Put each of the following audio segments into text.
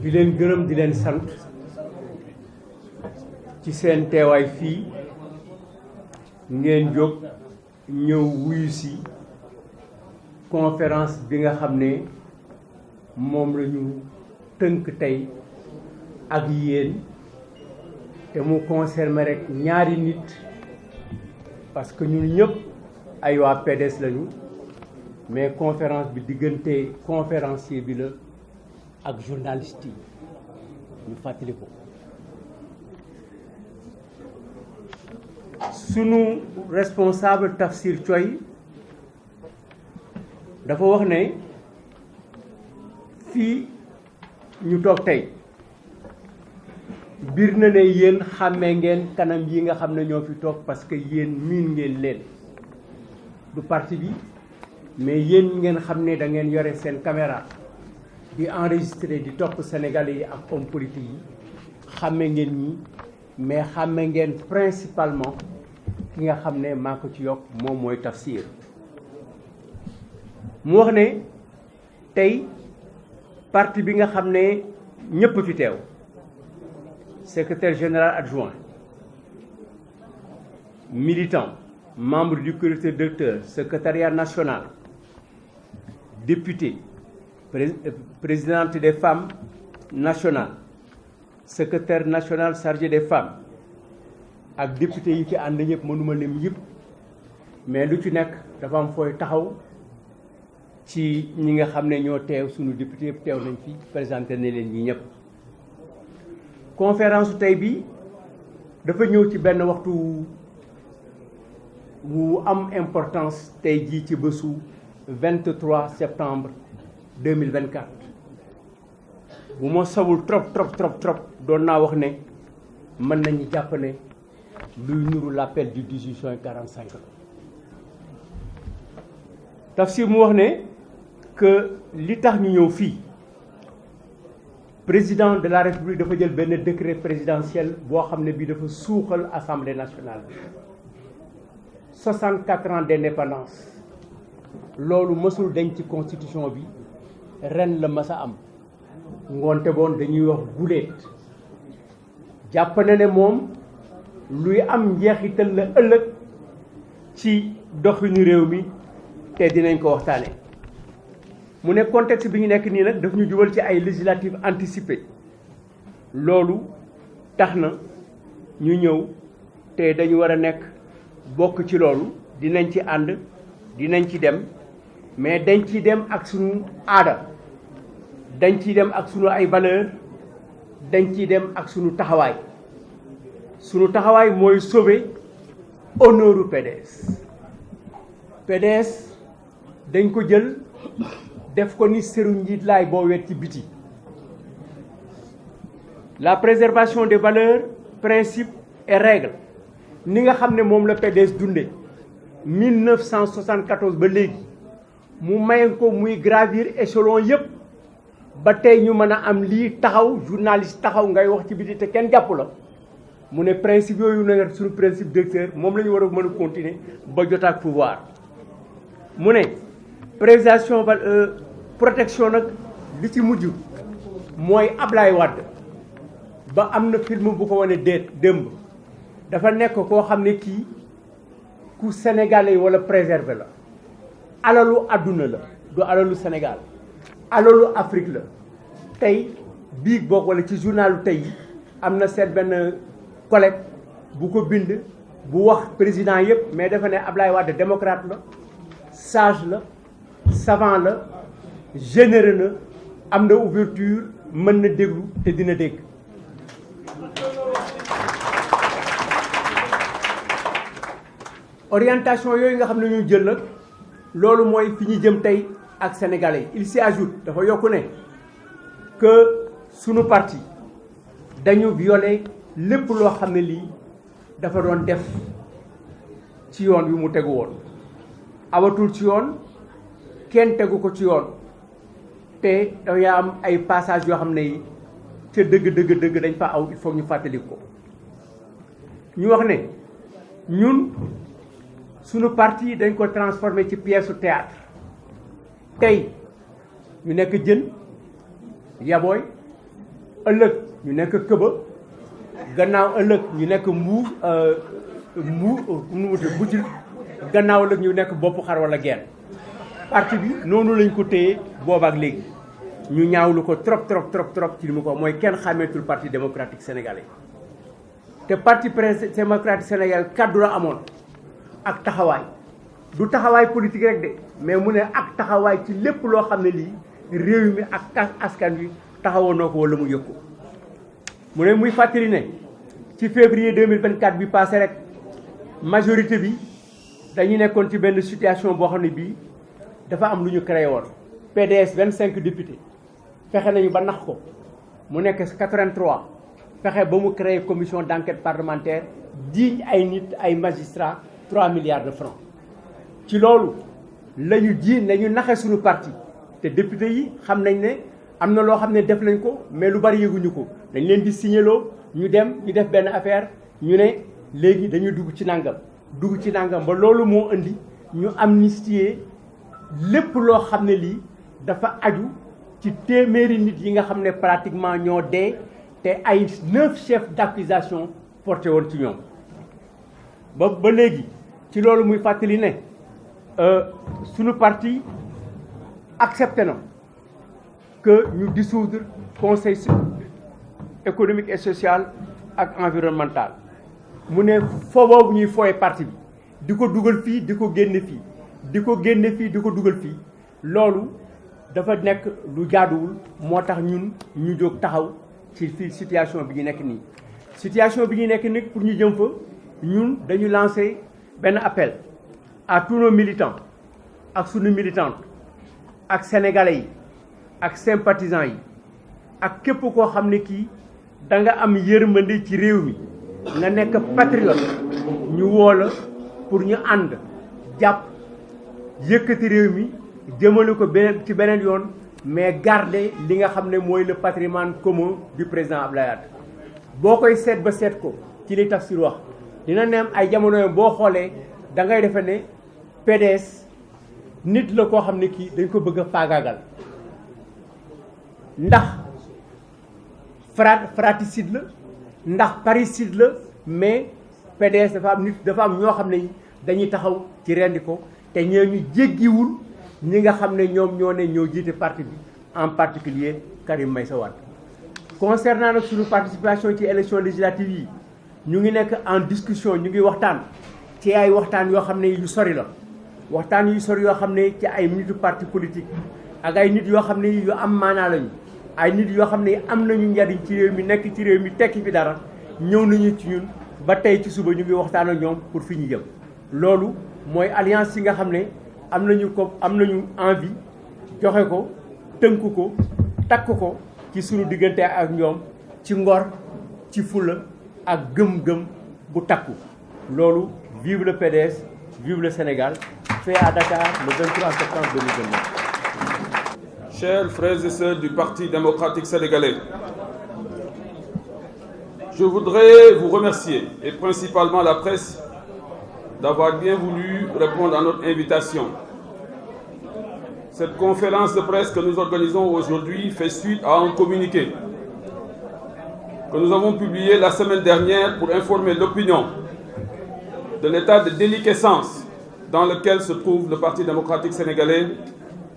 di leen gërëm di leen sant ci seen teewaay fii ngeen jóg ñëw wuyu si conférence bi nga xam ne moom la ñu tënk tey ak yéen te mu concerné rek ñaari nit parce que ñun ñëpp ay waa PDS lañu mais conférence bi diggante conférencier bi la ak journaliste yi ñu fàttali ko sunu responsable Tafsir Thioye dafa wax ne fii ñu toog tey biir na ne yéen xàmmee ngeen kanam yi nga xam ne ñoo fi toog parce que yéen miin ngeen leen du parti bi mais yéen ngeen xam ne da ngeen yore seen caméra di enregistrer di topp Sénégalais yi ak homme politique yi xàmme ngeen ñi mais xàmme ngeen principalement ki nga xam ne maa ko ci yokk moom mooy Tafsir mu wax ne tey parti bi nga xam ne ñëpp fi teew secrétaire général adjoint militant membre du comité directeur secrétariat national député présidente des femmes nationales secrétaire national chargé des femmes ak député yi fi ànd ñëpp mënuma lim yëpp mais lu ci nekk dafa am fooy taxaw ci ñi nga xam ne ñoo teew suñu député yëpp teew nañ fi présenté ne leen ñi ñëpp conférence tey bi dafa ñëw ci benn waxtu wu am importance tey jii ci bésu 23 septembre 2024 bu ma sawul trop doon naa wax ne mën nañu jàpp ne luy nuru l'appel du 18 juin 45 la Tafsir mu wax ne que li tax ñu ñëw fii président de la république dafa jël benn décret présidentiel boo xam ne bii dafa suuxal assemblée nationale 64 ans d'indépendance loolu mësul dañ ci constitution bi ren la mës a am ngoonte boon dañuy wax guléet jàpp na ne moom luy am njeexital la ëllëg ci doxinu réew mi te dinañ ko waxtaane mu ne contexte bi ñu nekk nii nag daf ñu jubal ci ay législatives anticipées loolu tax na ñu ñëw te dañu war a nekk bokk ci loolu dinañ ci ànd dinañ ci dem mais dañ ciy dem ak suñu aada dañ ciy dem ak suñu ay valeur dañ ciy dem ak suñu taxawaay mooy sauver honneuru PDS dañ ko jël def ko ni seru njiit laay boo wet ci biti la préservation des valeurs principes et règles ni nga xam ne moom la PDS dunde 1974 ba léegi mu may ko muy gravir échelon yépp ba tey ñu mën a am lii taxaw journaliste taxaw ngay wax ci biti te kenn jàpp la mu ne principe yooyu na suñu principe directeur moom la ñu war a mën a continuer ba jot ak pouvoir mu ne préservation protection nag li ci mujj mooy Ablaye Wade ba am na film bu ko wane démb dafa nekk koo xam ne kii ku sénégalais wala préserver la alalu àdduna la du alalu Sénégal alalu Afrique la tey biig boog wala ci journalu tey am na seet benn collègue bu ko bind bu wax président yëpp mais dafa ne Ablaye Wade démocrate la sage la savant la généreux na am na ouverture mën na déglu te dina dégg orientation yooyu nga xam ne ñu jël nag loolu mooy fi ñu jëm tey ak sénégalais il s'y ajoute dafa yokku ne que sunu parti dañu violer lépp loo xam ne lii dafa doon def ci yoon wi mu tegu woon awatul ci yoon kenn tegu ko ci yoon te dafay am ay passage yoo xam ne yi ca dëgg dañ fa aw il faut ñu fàttali ko ñu wax ne ñun sunu parti dañ ko transformé ci pièce su théâtre tey ñu nekk Jën Yabooy ëllëg ñu nekk Këba gannaaw ëllëg ñu nekk Butil gannaaw ëllëg ñu nekk Bopp Xar wala Geen parti bi noonu lañ ko téye boobaak léegi ñu ñaawlu ko trop ci li mu ko mooy kenn xàmmeetul parti démocratique sénégalais te parti démocratique sénégalais kaddu la amoon ak taxawaay du taxawaay politique rek de mais mu ne ak taxawaay ci lépp loo xam ne lii réew mi ak askan wi taxawoon na ko wala mu yëg ko mu ne muy fàttali ne ci février 2024 bi passé rek majorité bi dañu nekkoon ci benn situation boo xam ne bii dafa am lu ñu créé woon PDS 25 députés fexe nañu ba nax ko mu nekk 83 fexe ba mu créé commission d'enquête parlementaire jiiñ ay nit ay magistrats 3 milliards de francs ci loolu la ñu jiiñ la ñu naxe suñu parti te député yi xam nañ ne am na loo xam ne def nañ ko mais lu bari yëguñu ko dañ leen di signaloo ñu dem ñu def benn affaire ñu ne léegi dañuy dugg ci nangam ba loolu moo indi ñu amnistier lépp loo xam ne lii dafa aju ci téeméeri nit yi nga xam ne pratiquement ñoo dee te ay 9 chefs d'accusation porté woon ci ñoom ba léegi ci loolu muy fàttali ne suñu parti accepté na que ñu dissoudre conseil économique et social ak environnemental mu ne foo boobu ñuy fooye parti bi di ko dugal fii di ko génne fii di ko dugal fii loolu dafa nekk lu jaaduwul moo tax ñun ñu jóg taxaw ci fii situation bi ñu nekk nii situation bi ñu nekk nii pour ñu jëm fa ñun dañu lancer benn appel à tous nos militants ak sunu militantes ak sénégalais yi ak sympathisants yi ak képp koo xam ne kii da nga am yërmande ci réew mi nga nekk patriote ñu woo la pour ñu ànd jàpp yëkkati réew mi jëmale ko ci beneen yoon mais garder li nga xam ne mooy le patrimoine commun du président Abdoulaye Wade boo koy seet ba seet ko ci li Tafsir wax dina neem ay jamono boo xoolee da ngay defe ne PDS nit la koo xam ne kii dañ ko bëgg a faagaagal ndax fratricide la ndax parricide la mais PDS dafa am ñoo xam ne dañuy taxaw ci rendi ko te ñu jéggiwul ñi nga xam ne ñoo jiite parti bi en particulier Karim Meïssa Wade concernant nag suñu participation ci élection législative yi ñu ngi nekk en discussion ñu ngi waxtaan ci ay waxtaan yoo xam ne yu sori la waxtaan yu sori yoo xam ne ci ay nitu parti politique ak ay nit yoo xam ne yu am maanaa lañu ay nit yoo xam ne am nañu njariñ ci réew mi nekk ci réew mi tekki fi dara ñëw nañu ci ñun ba tey ci suba ñu ngi waxtaan ak ñoom pour fi ñu jëm loolu mooy alliance yi nga xam ne am nañu envie joxe ko tënk ko takk ko ci suñu diggante ak ñoom ci ngor ci fula ak gëm-gëm bu takku loolu vive le PDS vive le Sénégal fait à Dakar le 23 septembre 2029. Chers frères et sœurs du Parti démocratique sénégalais, je voudrais vous remercier, et principalement la presse, d'avoir bien voulu répondre à notre invitation. Cette conférence de presse que nous organisons aujourd'hui fait suite à un communiqué que nous avons publié la semaine dernière pour informer l'opinion de l'état de déliquescence dans lequel se trouve le Parti démocratique sénégalais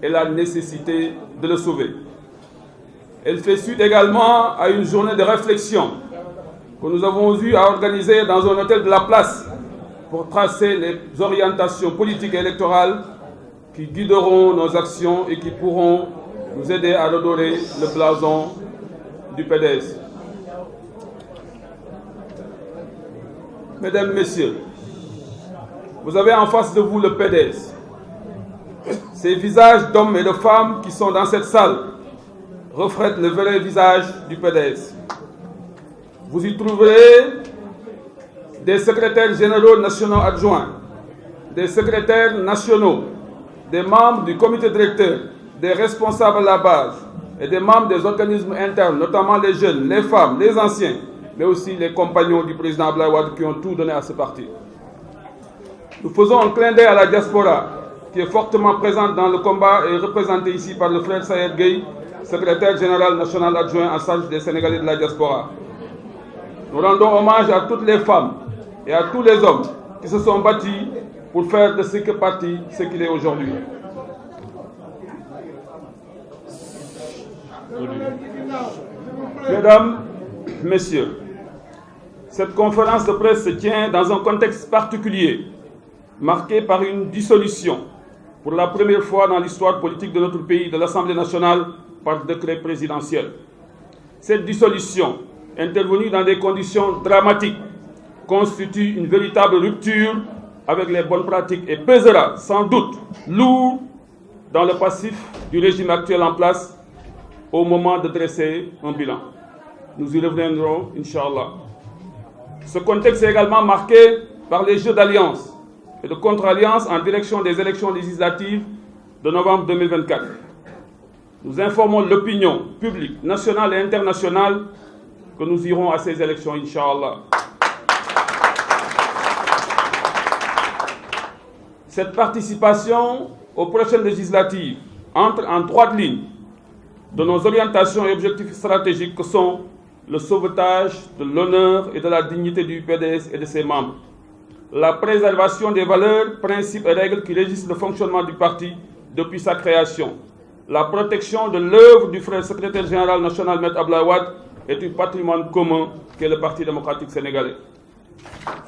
et la nécessité de le sauver. Elle fait suite également à une journée de réflexion que nous avons eu à organiser dans un hôtel de la place pour tracer les orientations politiques et électorales qui guideront nos actions et qui pourront nous aider à redorer le blason du PDS. Mesdames, Messieurs, vous avez en face de vous le PDS. Ces visages d'hommes et de femmes qui sont dans cette salle reflètent le vrai visage du PDS. Vous y trouverez des secrétaires généraux nationaux adjoints, des secrétaires nationaux, des membres du comité directeur, des responsables à la base et des membres des organismes internes, notamment les jeunes, les femmes, les anciens, mais aussi les compagnons du président Abdoulaye Wade qui ont tout donné à ce parti. Nous faisons un clin d'œil à la diaspora qui est fortement présente dans le combat et représentée ici par le frère Sayer Gueye, secrétaire général national adjoint en charge des Sénégalais de la diaspora. Nous rendons hommage à toutes les femmes et à tous les hommes qui se sont battus pour faire de ce parti ce qu'il est aujourd'hui. Mesdames, Messieurs, cette conférence de presse se tient dans un contexte particulier, marqué par une dissolution, pour la première fois dans l'histoire politique de notre pays, de l'Assemblée nationale par décret présidentiel. Cette dissolution, intervenue dans des conditions dramatiques, constitue une véritable rupture avec les bonnes pratiques et pèsera sans doute lourd dans le passif du régime actuel en place au moment de dresser un bilan. Nous y reviendrons, Inch'Allah. Ce contexte est également marqué par les jeux d'alliance et de contre-alliance en direction des élections législatives de novembre 2024. Nous informons l'opinion publique nationale et internationale que nous irons à ces élections, Inch'Allah. Cette participation aux prochaines législatives entre en droite ligne de nos orientations et objectifs stratégiques que sont le sauvetage de l'honneur et de la dignité du PDS et de ses membres, la préservation des valeurs, principes et règles qui régissent le fonctionnement du parti depuis sa création, la protection de l'œuvre du frère secrétaire général national Maître Abdoulaye Wade et du patrimoine commun qu'est le Parti démocratique sénégalais.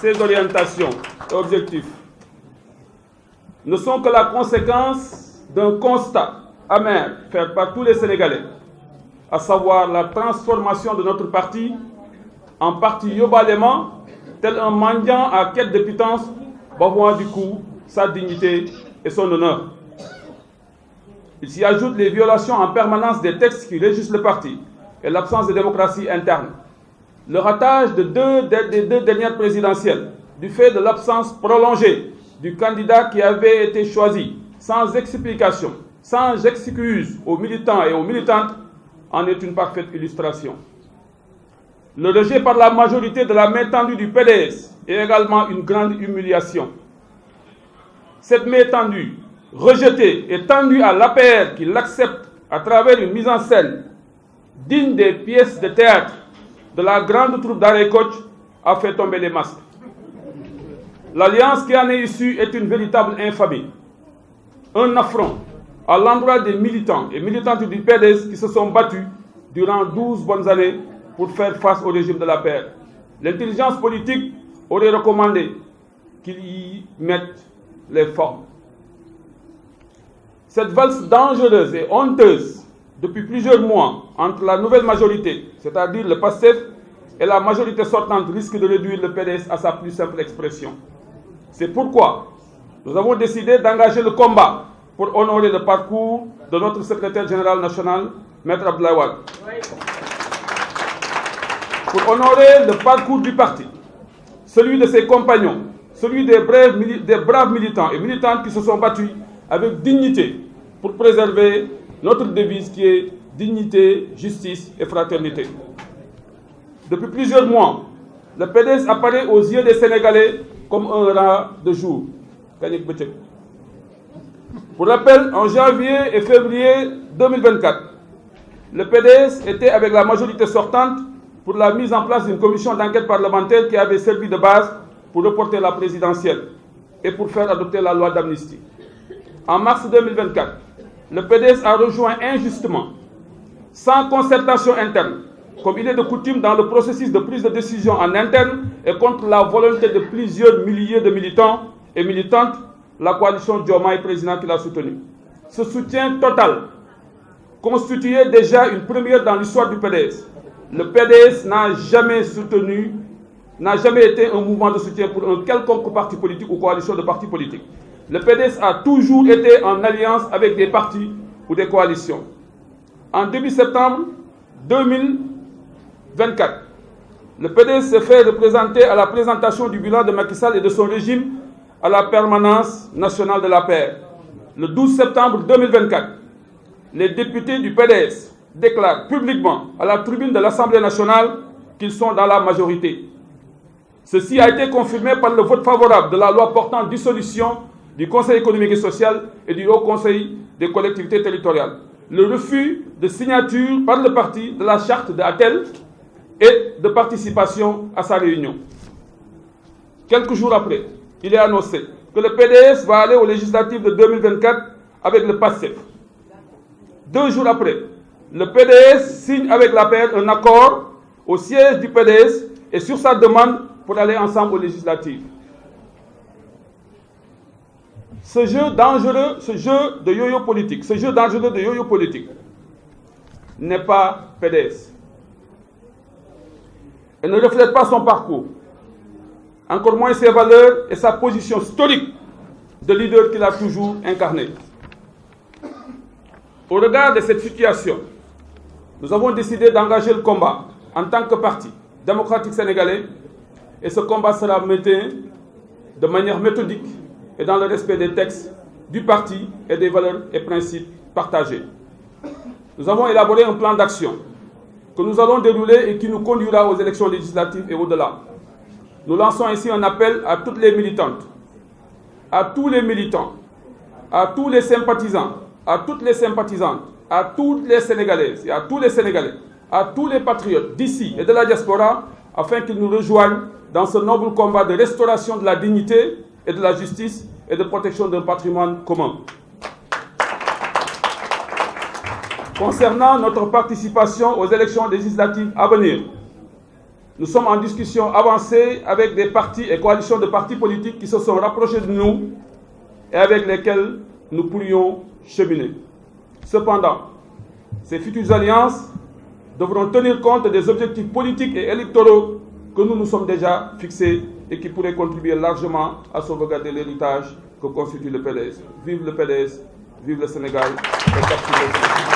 Ces orientations et objectifs ne sont que la conséquence d'un constat amer fait par tous les Sénégalais, à savoir la transformation de notre parti en parti yobalément, tel un mendiant à quête de pitance, bavouant du coup sa dignité et son honneur. Il s'y ajoute les violations en permanence des textes qui régissent le parti et l'absence de démocratie interne. Le ratage des deux dernières présidentielles, du fait de l'absence prolongée du candidat qui avait été choisi, sans explication, sans excuse aux militants et aux militantes, en est une parfaite illustration. Le rejet par la majorité de la main tendue du PDS est également une grande humiliation. Cette main tendue, rejetée et tendue à l'APR qui l'accepte à travers une mise en scène digne des pièces de théâtre de la grande troupe d'Arrêt Coach, a fait tomber les masques. L'alliance qui en est issue est une véritable infamie, un affront à l'endroit des militants et militantes du PDS qui se sont battus durant 12 bonnes années pour faire face au régime de la paix. L'intelligence politique aurait recommandé qu'il y mette les formes. Cette valse dangereuse et honteuse depuis plusieurs mois entre la nouvelle majorité, c'est-à-dire le PASTEF, et la majorité sortante risque de réduire le PDS à sa plus simple expression. C'est pourquoi nous avons décidé d'engager le combat pour honorer le parcours de notre secrétaire général national, Maître Abdoulaye Wade. Pour honorer le parcours du parti, celui de ses compagnons, celui des braves militants et militantes qui se sont battus avec dignité pour préserver notre devise qui est dignité, justice et fraternité. Depuis plusieurs mois, le PDS apparaît aux yeux des Sénégalais comme un rat de jour. Pour rappel, en janvier et février 2024, le PDS était avec la majorité sortante pour la mise en place d'une commission d'enquête parlementaire qui avait servi de base pour reporter la présidentielle et pour faire adopter la loi d'amnistie. En mars 2024, le PDS a rejoint injustement, sans concertation interne, comme il est de coutume dans le processus de prise de décision en interne et contre la volonté de plusieurs milliers de militants et militantes, la coalition Diomaye président qui l'a soutenu. Ce soutien total constituait déjà une première dans l'histoire du PDS. Le PDS n'a jamais été un mouvement de soutien pour un quelconque parti politique ou coalition de partis politiques. Le PDS a toujours été en alliance avec des partis ou des coalitions. En début septembre 2024, le PDS s'est fait représenter à la présentation du bilan de Macky Sall et de son régime à la permanence nationale de la paix. Le 12 septembre 2024, les députés du PDS déclarent publiquement à la tribune de l'Assemblée nationale qu'ils sont dans la majorité. Ceci a été confirmé par le vote favorable de la loi portant dissolution du Conseil économique et social et du Haut Conseil des collectivités territoriales. le refus de signature par le parti de la charte de Atel et de participation à sa réunion. Quelques jours après, il est annoncé que le PDS va aller aux législatives de 2024 avec le PASTEF. 2 jours après, le PDS signe avec l'APR un accord au siège du PDS et sur sa demande pour aller ensemble aux législatives. Ce jeu dangereux, ce jeu de yo-yo politique, ce jeu dangereux de yo-yo politique n'est pas PDS. Elle ne reflète pas son parcours, encore moins ses valeurs et sa position historique de leader qu'il a toujours incarné. Au regard de cette situation, nous avons décidé d'engager le combat en tant que parti démocratique sénégalais et ce combat sera mené de manière méthodique et dans le respect des textes du parti et des valeurs et principes partagés. Nous avons élaboré un plan d'action que nous allons dérouler et qui nous conduira aux élections législatives et au-delà. Nous lançons ainsi un appel à toutes les militantes, à tous les militants, à tous les sympathisants, à toutes les sympathisantes, à toutes les Sénégalaises et à tous les Sénégalais, à tous les patriotes d'ici et de la diaspora, afin qu'ils nous rejoignent dans ce noble combat de restauration de la dignité et de la justice et de protection d'un patrimoine commun. Concernant notre participation aux élections législatives à venir, nous sommes en discussion avancée avec des partis et coalitions de partis politiques qui se sont rapprochés de nous et avec lesquels nous pourrions cheminer. Cependant, ces futures alliances devront tenir compte des objectifs politiques et électoraux que nous nous sommes déjà fixés et qui pourraient contribuer largement à sauvegarder l'héritage que constitue le PDS. Vive le PDS, vive le Sénégal, et